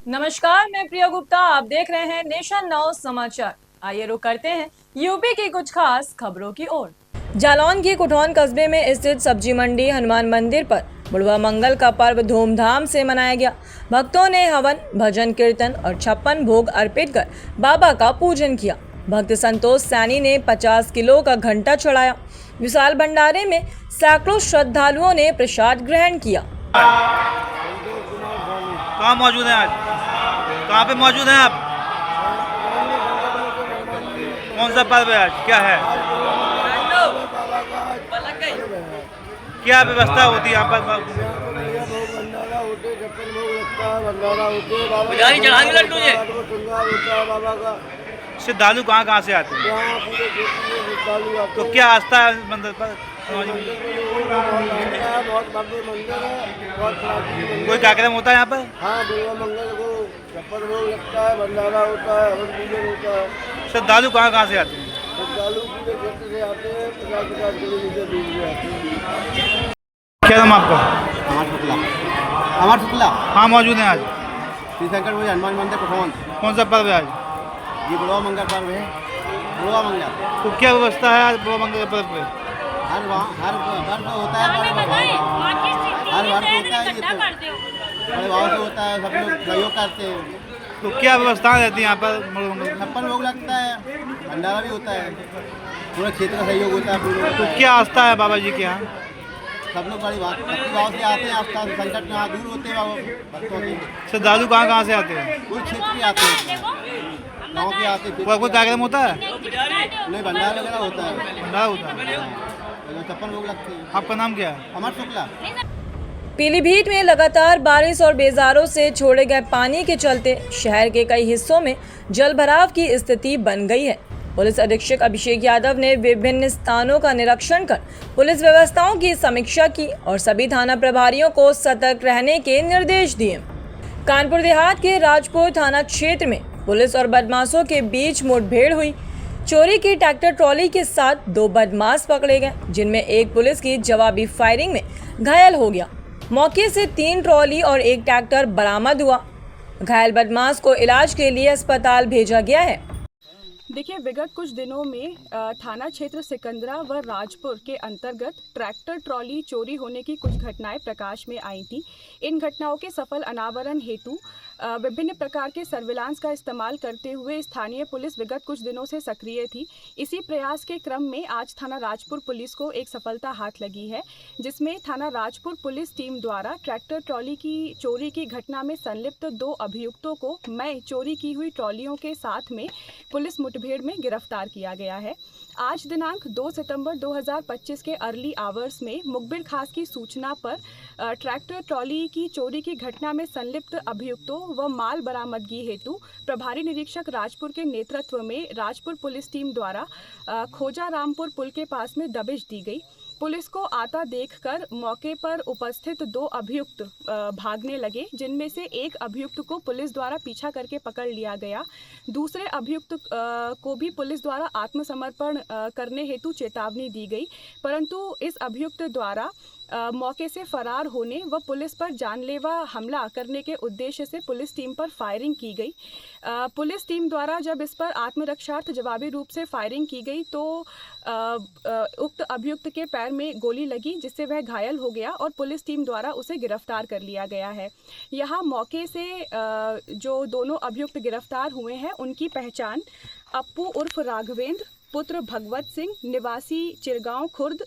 नमस्कार, मैं प्रिया गुप्ता। आप देख रहे हैं नेशन नाउ समाचार। आइए रुक करते हैं यूपी की कुछ खास खबरों की ओर। जालौन के कुठौन कस्बे में स्थित सब्जी मंडी हनुमान मंदिर पर बुढ़वा मंगल का पर्व धूमधाम से मनाया गया। भक्तों ने हवन, भजन, कीर्तन और 56 भोग अर्पित कर बाबा का पूजन किया। भक्त संतोष सैनी ने 50 किलो का घंटा चढ़ाया। विशाल भंडारे में सैकड़ों श्रद्धालुओं ने प्रसाद ग्रहण किया। कहाँ मौजूद हैं आज? कहाँ पे मौजूद हैं आप? कौन सा पर्व है आज? क्या है? क्या व्यवस्था होती है यहाँ पर? श्रद्धालु कहाँ कहाँ से आते हैं? तो क्या आस्था है मंदिर पर? बहुत भव्य मंदिर है, बहुत प्राचीन कोई कार्यक्रम होता है यहाँ पर? हाँ, बुढ़वा मंगल को छप्पन भोग लगता है, भंडारा होता है, हवन पूजन होता है। श्रद्धालु कहाँ कहाँ से आते हैं? श्रद्धालु पूरे क्षेत्र से आते हैं, 50-50 किलोमीटर दूर से आते हैं। क्या नाम आपका? अमर शुक्ला हाँ मौजूद हैं आज। श्री शंकर भोज हनुमान मंदिर कुठौन। कौन सा पर्व है आज? ये बुढ़वा मंगल पर्व है। बुढ़वा मंगल तो क्या व्यवस्था है आज बुढ़वा मंगल के पर्व पे? हर वर्ष होता है, हर वर्ष होता है। ये तो बड़े भाव से होता है, सब लोग सहयोग करते हैं। तो क्या व्यवस्थाएं रहती हैं यहाँ पर बुढ़वा मंगल में? 56 भोग लगता है, भंडारा भी होता है, पूरे क्षेत्र का सहयोग होता है। पूरे तो क्या आस्था है बाबा जी के यहाँ? सब लोग बड़ी भक्ति भाव से आते हैं। आस्था संकट में दूर होते हैं बाबा भक्तों के। श्रद्धालु कहाँ कहाँ से आते हैं? पूरे क्षेत्र के आते हैं, गाँव के आते हैं। कोई कार्यक्रम होता है? नहीं, भंडारा वगैरह होता है। भंडारा होता है। 56 भोग लगते हैं। आपका नाम क्या है? अमर शुक्ला। पीलीभीत में लगातार बारिश और बेजारों से छोड़े गए पानी के चलते शहर के कई हिस्सों में जलभराव की स्थिति बन गई है। पुलिस अधीक्षक अभिषेक यादव ने विभिन्न स्थानों का निरीक्षण कर पुलिस व्यवस्थाओं की समीक्षा की और सभी थाना प्रभारियों को सतर्क रहने के निर्देश दिए। कानपुर देहात के राजपुर थाना क्षेत्र में पुलिस और बदमाशों के बीच मुठभेड़ हुई। चोरी की ट्रैक्टर ट्रॉली के साथ 2 बदमाश पकड़े गए, जिनमें एक पुलिस की जवाबी फायरिंग में घायल हो गया। मौके से 3 ट्रॉली और 1 ट्रैक्टर बरामद हुआ। घायल बदमाश को इलाज के लिए अस्पताल भेजा गया है। देखिए, विगत कुछ दिनों में थाना क्षेत्र सिकंदरा व राजपुर के अंतर्गत ट्रैक्टर ट्रॉली चोरी होने की कुछ घटनाएं प्रकाश में आई थी। इन घटनाओं के सफल अनावरण हेतु विभिन्न प्रकार के सर्विलांस का इस्तेमाल करते हुए स्थानीय पुलिस विगत कुछ दिनों से सक्रिय थी। इसी प्रयास के क्रम में आज थाना राजपुर पुलिस को एक सफलता हाथ लगी है, जिसमें थाना राजपुर पुलिस टीम द्वारा ट्रैक्टर ट्रॉली की चोरी की घटना में संलिप्त 2 अभियुक्तों को मैं चोरी की हुई ट्रॉलियों के साथ में पुलिस मुठभेड़ में गिरफ्तार किया गया है। आज दिनांक 2 सितंबर 2025 के अर्ली आवर्स में मुखबिर खास की सूचना पर ट्रैक्टर ट्रॉली की चोरी की घटना में संलिप्त अभियुक्तों व माल बरामदगी हेतु प्रभारी निरीक्षक राजपुर के नेतृत्व में राजपुर पुलिस टीम द्वारा खोजा रामपुर पुल के पास में दबिश दी गई। पुलिस को आता देखकर मौके पर उपस्थित 2 अभियुक्त भागने लगे, जिनमें से एक अभियुक्त को पुलिस द्वारा पीछा करके पकड़ लिया गया। दूसरे अभियुक्त को भी पुलिस द्वारा आत्मसमर्पण करने हेतु चेतावनी दी गई, परंतु इस अभियुक्त द्वारा मौके से फरार होने व पुलिस पर जानलेवा हमला करने के उद्देश्य से पुलिस टीम पर फायरिंग की गई। पुलिस टीम द्वारा जब इस पर आत्मरक्षार्थ जवाबी रूप से फायरिंग की गई तो उक्त अभियुक्त के पैर में गोली लगी, जिससे वह घायल हो गया और पुलिस टीम द्वारा उसे गिरफ्तार कर लिया गया है। यहाँ मौके से जो दोनों अभियुक्त गिरफ्तार हुए हैं उनकी पहचान अप्पू उर्फ राघवेंद्र पुत्र भगवत सिंह निवासी चिरगांव खुर्द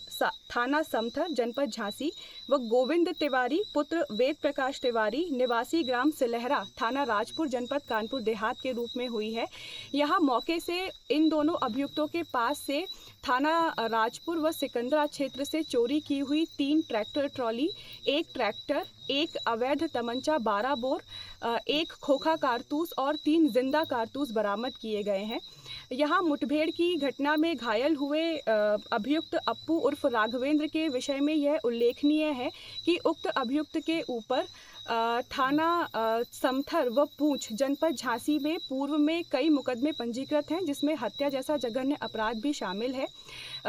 थाना समथर जनपद झांसी व गोविंद तिवारी पुत्र वेद प्रकाश तिवारी निवासी ग्राम सिलहरा थाना राजपुर जनपद कानपुर देहात के रूप में हुई है। यहाँ मौके से इन दोनों अभियुक्तों के पास से थाना राजपुर व सिकंदरा क्षेत्र से चोरी की हुई 3 ट्रैक्टर ट्रॉली, 1 ट्रैक्टर, 1 अवैध तमंचा 12 बोर, 1 खोखा कारतूस और 3 जिंदा कारतूस बरामद किए गए हैं। यहाँ मुठभेड़ की घटना में घायल हुए अभियुक्त अप्पू उर्फ राघवेंद्र के विषय में यह उल्लेखनीय है कि उक्त अभियुक्त के ऊपर थाना समथर व पूंछ जनपद झांसी में पूर्व में कई मुकदमे पंजीकृत हैं, जिसमें हत्या जैसा जघन्य अपराध भी शामिल है।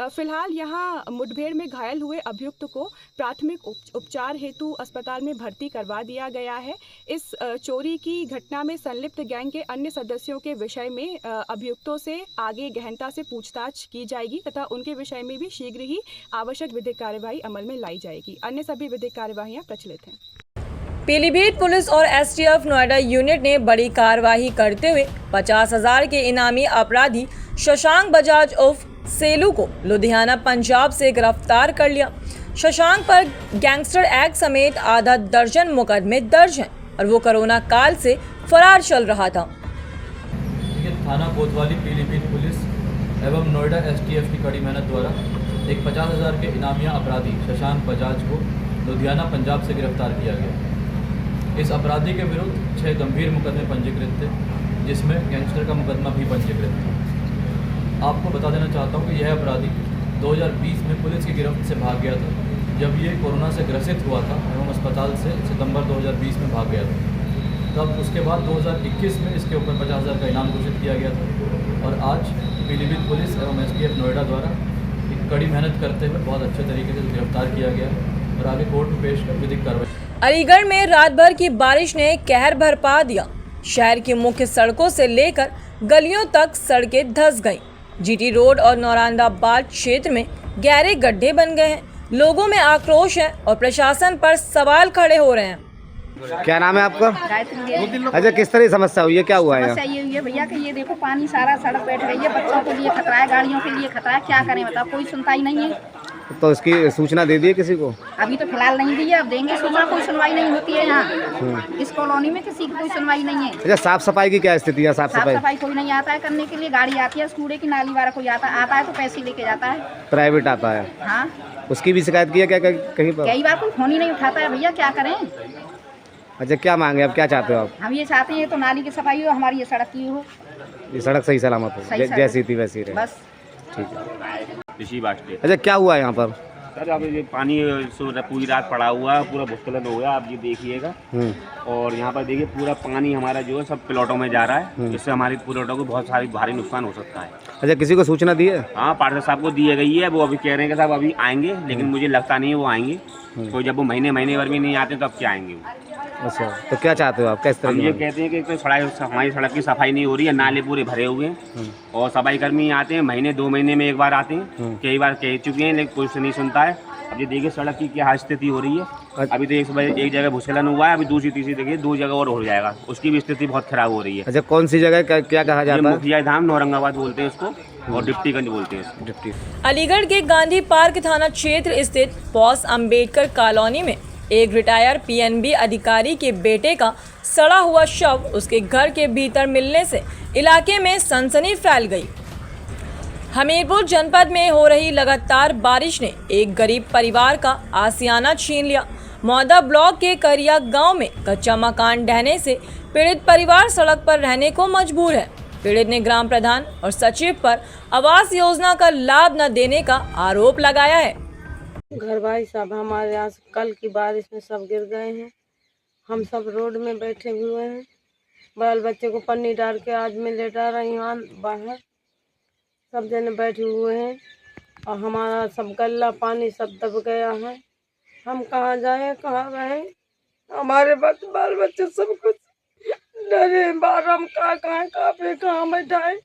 फिलहाल यहां मुठभेड़ में घायल हुए अभियुक्त को प्राथमिक उपचार हेतु अस्पताल में भर्ती करवा दिया गया है। इस चोरी की घटना में संलिप्त गैंग के अन्य सदस्यों के विषय में अभियुक्तों से आगे गहनता से पूछताछ की जाएगी तथा उनके विषय में भी शीघ्र ही आवश्यक विधिक कार्यवाही अमल में लाई जाएगी। अन्य सभी विधिक कार्यवाहियां प्रचलित हैं। पीलीभीत पुलिस और एसटीएफ नोएडा यूनिट ने बड़ी कार्रवाई करते हुए 50,000 के इनामी अपराधी शशांक बजाज उर्फ सेलू को लुधियाना पंजाब से गिरफ्तार कर लिया। शशांक पर गैंगस्टर एक्ट समेत आधा दर्जन मुकदमे दर्ज हैं और वो कोरोना काल से फरार चल रहा था। थाना कोतवाली पीलीभीत पुलिस एवं नोएडा एसटीएफ की कड़ी मेहनत द्वारा एक 50,000 के इनामिया अपराधी शशांक बजाज को लुधियाना पंजाब से गिरफ्तार किया गया। इस अपराधी के विरुद्ध 6 गंभीर मुकदमे पंजीकृत थे, जिसमें गैंगस्टर का मुकदमा भी पंजीकृत था। आपको बता देना चाहता हूं कि यह अपराधी 2020 में पुलिस की गिरफ्त से भाग गया था, जब ये कोरोना से ग्रसित हुआ था एवं अस्पताल से सितंबर 2020 में भाग गया था। तब उसके बाद 2021 में इसके ऊपर 50,000 का इनाम घोषित किया गया था और आज पीलीभीत पुलिस एवं एसटीएफ नोएडा द्वारा एक कड़ी मेहनत करते हुए बहुत अच्छे तरीके से गिरफ्तार किया गया और आगे कोर्ट में पेश कर विधिक कार्रवाई। अलीगढ़ में रात भर की बारिश ने कहर बरपा दिया। शहर की मुख्य सड़कों से लेकर गलियों तक सड़कें धंस गईं। जीटी रोड और नौरांदाबाद क्षेत्र में गहरे गड्ढे बन गए हैं। लोगों में आक्रोश है और प्रशासन पर सवाल खड़े हो रहे हैं। क्या नाम है आपका? गायत्री। अच्छा, किस तरह की समस्या हुई है, क्या हुआ है? समस्या ये हुई है भैया कि ये देखो पानी सारा सड़क बैठ गई है, बच्चों के लिए खतरा है, गाड़ियों के लिए खतरा है, क्या करें बताओ, कोई सुनता ही नहीं है। तो इसकी सूचना दे दिए किसी को? अभी तो फिलहाल नहीं दी है, अब देंगे सूचना। कोई सुनवाई नहीं होती है यहाँ, इस कॉलोनी में किसी की कोई सुनवाई नहीं है। अच्छा, साफ सफाई की क्या स्थिति है? साफ सफाई कोई नहीं आता है करने के लिए। गाड़ी आती है कूड़े की नाली वाला, कोई आता है तो पैसे लेके जाता है, प्राइवेट आता है। हाँ, उसकी भी शिकायत की है क्या कहीं पर? कई बार कोई फोन ही नहीं उठाता है भैया, क्या करें। अच्छा, क्या मांगे आप, क्या चाहते हो आप? हम ये चाहते हैं तो नाली की सफाई हो, हमारी ये सड़क की हो, ये सड़क सही सलामत हो, जैसी थी वैसी रहे, बस ठीक है। इसी बात पे। अच्छा, क्या हुआ यहाँ पर? सर अब ये पानी पूरी रात पड़ा हुआ है, पूरा भूस्खलन हो गया, आप ये देखिएगा। और यहाँ पर देखिए पूरा पानी हमारा जो है सब प्लॉटों में जा रहा है, इससे हमारी प्लॉटों को बहुत सारी भारी नुकसान हो सकता है। अच्छा, किसी को सूचना दी है? हाँ, पार्षद साहब को दी गई है, वो अभी कह रहे हैं कि साहब अभी आएंगे, लेकिन मुझे लगता नहीं है वो आएंगे। तो जब वो महीने भर भी नहीं आते तो अब क्या आएंगे वो। अच्छा, तो क्या चाहते हो आप, किस तरह? हम ये कहते हैं कि तो हमारी सड़क की सफाई नहीं हो रही है, नाले पूरे भरे हुए हैं और सफाई कर्मी आते हैं महीने 2 महीने में एक बार आते हैं, कई बार कह चुके हैं लेकिन कोई नहीं सुनता है। अब ये देखिए सड़क की क्या स्थिति हो रही है। अभी तो एक जगह भूस्खलन हुआ है, अभी दूसरी तीसरी देखिए 2 जगह और हो जाएगा, उसकी भी स्थिति बहुत खराब हो रही है। अच्छा, कौन सी जगह क्या कहा जाता है? मुखिया धाम नौरंगाबाद बोलते हैं उसको और डिप्टीगंज बोलते हैं इसको। डिप्टी। अलीगढ़ के गांधी पार्क थाना क्षेत्र स्थित पॉस अंबेडकर कॉलोनी में एक रिटायर पीएनबी अधिकारी के बेटे का सड़ा हुआ शव उसके घर के भीतर मिलने से इलाके में सनसनी फैल गई। हमीरपुर जनपद में हो रही लगातार बारिश ने एक गरीब परिवार का आसियाना छीन लिया। मौदा ब्लॉक के करिया गांव में कच्चा मकान ढहने से पीड़ित परिवार सड़क पर रहने को मजबूर है। पीड़ित ने ग्राम प्रधान और सचिव पर आवास योजना का लाभ न देने का आरोप लगाया है। घर भाई साहब, हमारे यहाँ कल की बारिश में सब गिर गए हैं। हम सब रोड में बैठे हुए हैं। बाल बच्चे को पन्नी डाल के आज मैं लेटा रही हूँ बाहर, सब जने बैठे हुए हैं और हमारा सब गल्ला पानी सब दब गया है। हम कहाँ जाएं, कहाँ रहें? हमारे बाल बच्चे सब कुछ डरे, बाहर हम कहाँ बैठाएं।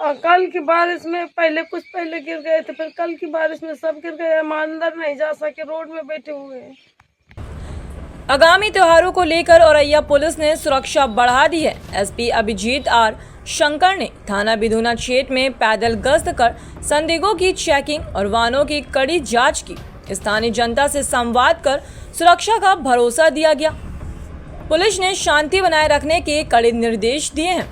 और कल की बारिश में कुछ पहले गिर गए थे, फिर कल की बारिश में सब गिर गए। हम अंदर नहीं जा सके, रोड में बैठे हुए हैं। आगामी त्योहारों को लेकर औरैया पुलिस ने सुरक्षा बढ़ा दी है। एसपी अभिजीत आर शंकर ने थाना बिधुना क्षेत्र में पैदल गश्त कर संदिग्धों की चेकिंग और वाहनों की कड़ी जांच की। स्थानीय जनता से संवाद कर सुरक्षा का भरोसा दिया गया। पुलिस ने शांति बनाए रखने के कड़े निर्देश दिए हैं।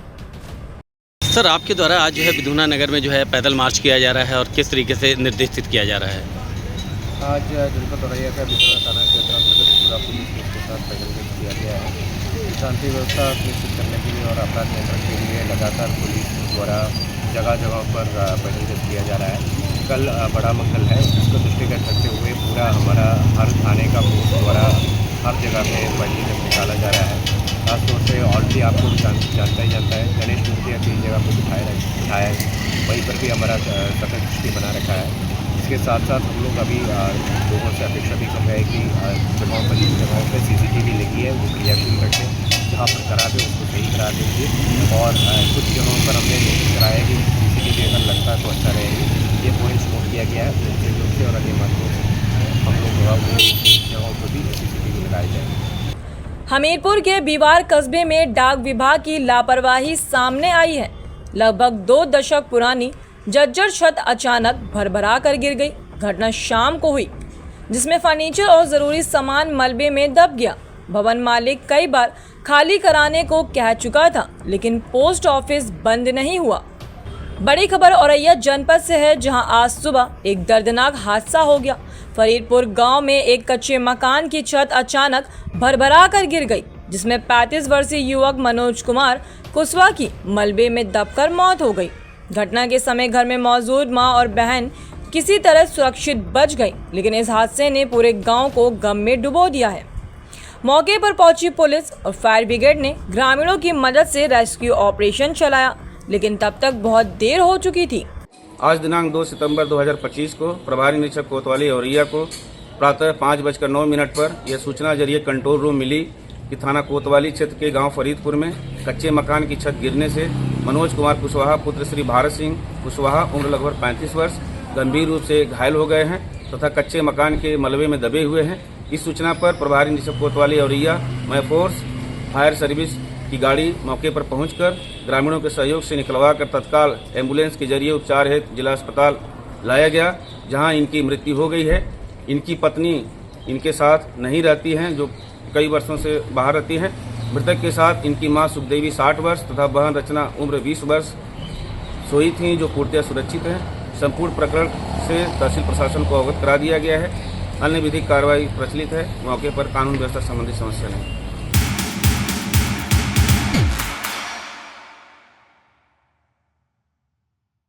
सर, आपके द्वारा आज जो है बिधुना नगर में जो है पैदल मार्च किया जा रहा है और किस तरीके से निर्देशित किया जा रहा है? आज जनपद औरैया का बिधुना थाना क्षेत्र अंतर्गत पूरा पुलिस के साथ पैदल मार्च किया गया है। शांति व्यवस्था सुनिश्चित करने के लिए और अपराध नियंत्रण के लिए लगातार पुलिस द्वारा जगह जगह पर पैदल मार्च किया जा रहा है। कल बड़ा मंगल है, इसको दृष्टिगत रखते हुए पूरा हमारा हर थाने का पुलिस द्वारा हर जगह पे वाइंडिंग निकाला जा रहा है। खासतौर से ऑलरेडी आपको जानता है गणेश मूर्ति कई जगह पर बिठाया है, वहीं पर भी हमारा सतत दृष्टि बना रखा है। इसके साथ साथ हम लोग अभी लोगों से अपेक्षा भी कर रहे हैं कि जगहों पर जिन जगहों पर CCTV लगी है वो क्रियाशील रखें, जहाँ पर करा दे उसको सही करा देंगे। और कुछ जगहों पर हमने नोटिस कराया कि CCTV अगर लगता है तो अच्छा रहेगा। ये पॉइंट्स नोट किया गया है उनसे लोग से और अन्य माध्यमों से हम लोग वो जगहों पर भी CCTV लगाए जाएंगे। हमीरपुर के बीवार कस्बे में डाक विभाग की लापरवाही सामने आई है। लगभग 2 दशक पुरानी जर्जर छत अचानक भरभरा कर गिर गई। घटना शाम को हुई, जिसमें फर्नीचर और जरूरी सामान मलबे में दब गया। भवन मालिक कई बार खाली कराने को कह चुका था, लेकिन पोस्ट ऑफिस बंद नहीं हुआ। बड़ी खबर औरैया जनपद से है, जहां आज सुबह एक दर्दनाक हादसा हो गया। फरीदपुर गांव में एक कच्चे मकान की छत अचानक भरभरा कर गिर गई, जिसमें 35 वर्षीय युवक मनोज कुमार कुशवाहा की मलबे में दबकर मौत हो गई। घटना के समय घर में मौजूद मां और बहन किसी तरह सुरक्षित बच गई, लेकिन इस हादसे ने पूरे गांव को गम में डुबो दिया है। मौके पर पहुंची पुलिस और फायर ब्रिगेड ने ग्रामीणों की मदद से रेस्क्यू ऑपरेशन चलाया, लेकिन तब तक बहुत देर हो चुकी थी। आज दिनांक 2 सितंबर 2025 को प्रभारी निरीक्षक कोतवाली औरैया को प्रातः 5:09 पर यह सूचना जरिए कंट्रोल रूम मिली कि थाना कोतवाली क्षेत्र के गांव फरीदपुर में कच्चे मकान की छत गिरने से मनोज कुमार कुशवाहा पुत्र श्री भारत सिंह कुशवाहा उम्र लगभग 35 वर्ष गंभीर रूप से घायल हो गए हैं तथा कच्चे मकान के मलबे में दबे हुए हैं। इस सूचना पर प्रभारी निरीक्षक कोतवाली औरैया फोर्स फायर सर्विस की गाड़ी मौके पर पहुंचकर ग्रामीणों के सहयोग से निकलवाकर तत्काल एम्बुलेंस के जरिए उपचार हेतु जिला अस्पताल लाया गया, जहां इनकी मृत्यु हो गई है। इनकी पत्नी इनके साथ नहीं रहती हैं, जो कई वर्षों से बाहर रहती हैं। मृतक के साथ इनकी मां सुखदेवी 60 वर्ष तथा बहन रचना उम्र 20 वर्ष सोई थी, जो पूर्णतः सुरक्षित हैं। संपूर्ण प्रकरण से तहसील प्रशासन को अवगत करा दिया गया है। अन्य विधिक कार्रवाई प्रचलित है। मौके पर कानून व्यवस्था संबंधी समस्या नहीं।